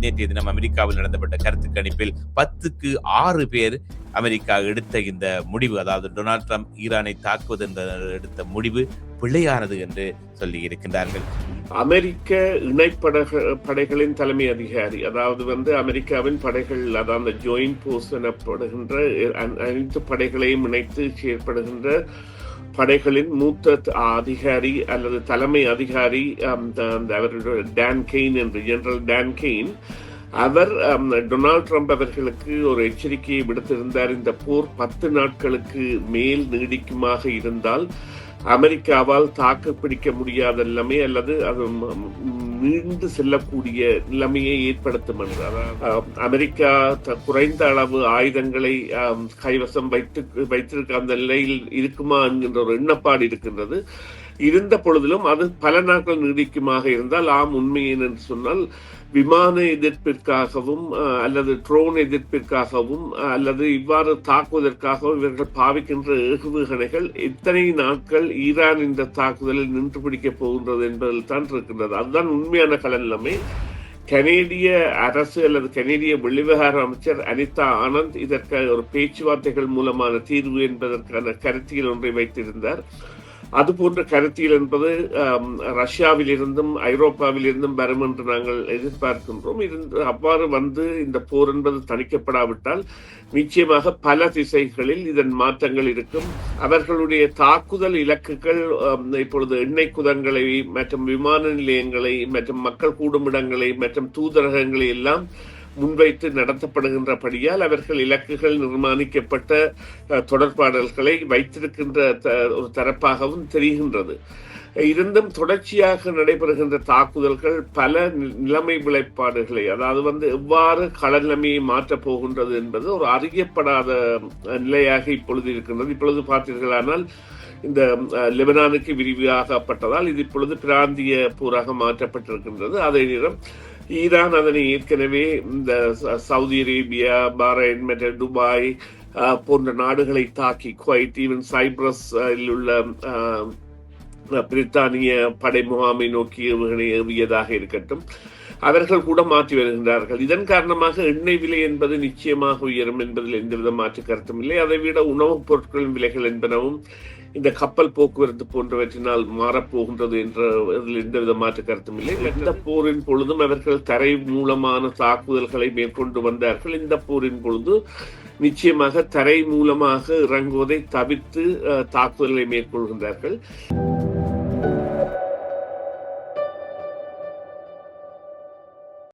நேற்றைய தினம் அமெரிக்காவில் நடத்தப்பட்ட கருத்து கணிப்பில் 10க்கு 6 பேர் அமெரிக்கா எடுத்த இந்த முடிவு, அதாவது டொனால்ட் ட்ரம்ப் ஈரானை தாக்குவது என்ற எடுத்த முடிவு பிழையானது என்று சொல்லி இருக்கின்றார்கள். அமெரிக்க படைகளின் தலைமை அதிகாரி, அதாவது அமெரிக்காவின் படைகள், அதாவது ஜாயிண்ட் போர்ஸ் எனப்படுகின்ற அனைத்து படைகளையும் இணைத்து செயற்படுகின்ற படைகளின் மூத்த அதிகாரி அல்லது தலைமை அதிகாரி அவருடைய டான் கெயின் என்று ஜெனரல் டான் கெயின், அவர் டொனால்ட் ட்ரம்ப் அவர்களுக்கு ஒரு எச்சரிக்கையை விடுத்திருந்தார். இந்த போர் 10 நாட்களுக்கு மேல் நீடிக்குமாக இருந்தால் அமெரிக்காவால் தாக்கு பிடிக்க முடியாத நிலைமை அல்லது அது மீண்டு செல்லக்கூடிய நிலைமையை ஏற்படுத்தும் என்றார். அமெரிக்கா குறைந்த அளவு ஆயுதங்களை கைவசம் வைத்திருக்க அந்த நிலையில் இருக்குமா என்கின்ற ஒரு எண்ணப்பாடு இருக்கின்றது. இருந்த பொழுதிலும் அது பல நாட்கள் நீடிக்குமாக இருந்தால் உண்மை என்று சொன்னால் விமான எதிர்ப்பிற்காகவும் அல்லது ட்ரோன் எதிர்ப்பிற்காகவும் அல்லது இவ்வாறு தாக்குவதற்காகவும் இவர்கள் பாவிக்கின்ற ஏவுகணைகள் எத்தனை நாட்கள் ஈரான் இந்த தாக்குதலில் நின்று பிடிக்கப் போகின்றது என்பதில் தான் இருக்கின்றது. அதுதான் உண்மையான களநிலைமை. கனேடிய அரசு அல்லது கனேடிய வெளிவிவகார அமைச்சர் அனிதா ஆனந்த் இதற்கு ஒரு பேச்சுவார்த்தைகள் மூலமான தீர்வு என்பதற்கான கருத்தியல் ஒன்றை வைத்திருந்தார். அதுபோன்ற கருத்தியல் என்பது ரஷ்யாவிலிருந்தும் ஐரோப்பாவிலிருந்தும் வரும் என்று நாங்கள் எதிர்பார்க்கின்றோம். அவ்வாறு இந்த போர் என்பது தணிக்கப்படாவிட்டால் நிச்சயமாக பல திசைகளில் இதன் மாற்றங்கள் இருக்கும். அவர்களுடைய தாக்குதல் இலக்குகள் இப்பொழுது எண்ணெய் குதங்களை மற்றும் விமான நிலையங்களை மற்றும் மக்கள் கூடும் இடங்களை மற்றும் தூதரகங்களை எல்லாம் முன்வைத்து நடத்தப்படுகின்றபடியால் அவர்கள் இலக்குகள் நிர்மாணிக்கப்பட்ட தொடர்பாடல்களை வைத்திருக்கின்ற ஒரு தரப்பாகவும் தெரிகின்றது. இருந்தும் தொடர்ச்சியாக நடைபெறுகின்ற தாக்குதல்கள் பல நிலைமை விளைப்பாடுகளை, அதாவது எவ்வாறு களநிலைமையை மாற்றப் போகின்றது என்பது ஒரு அறியப்படாத நிலையாக இப்பொழுது இருக்கின்றது. இப்பொழுது பார்த்தீர்களானால் இந்த லெபனானுக்கு விரிவாகப்பட்டதால் இது இப்பொழுது பிராந்திய போராக மாற்றப்பட்டிருக்கின்றது. அதே நேரம் ஈரான் அதனை ஏற்கனவே இந்த சவுதி அரேபியா, பஹ்ரைன் மற்றும் துபாய் போன்ற நாடுகளை தாக்கி, குவைத், ஈவன் சைப்ரஸில் உள்ள பிரித்தானிய படை முகாமை நோக்கி ஏவியதாக இருக்கட்டும், அவர்கள் கூட மாற்றி வருகின்றார்கள். இதன் காரணமாக எண்ணெய் விலை என்பது நிச்சயமாக உயரும் என்பதில் எந்தவித மாற்று கருத்தும் இல்லை. அதைவிட உணவுப் பொருட்களின் விலைகள் என்பனவும் இந்த கப்பல் போக்குவரத்து போன்றவற்றினால் மாறப்போகின்றது என்ற எந்தவித மாற்று கருத்தும் இல்லை. இந்த போரின் பொழுதும் அவர்கள் தரை மூலமான தாக்குதல்களை மேற்கொண்டு வந்தார்கள். இந்த போரின் பொழுது நிச்சயமாக தரை மூலமாக இறங்குவதை தவிர்த்து தாக்குதல்களை மேற்கொள்கின்றார்கள்.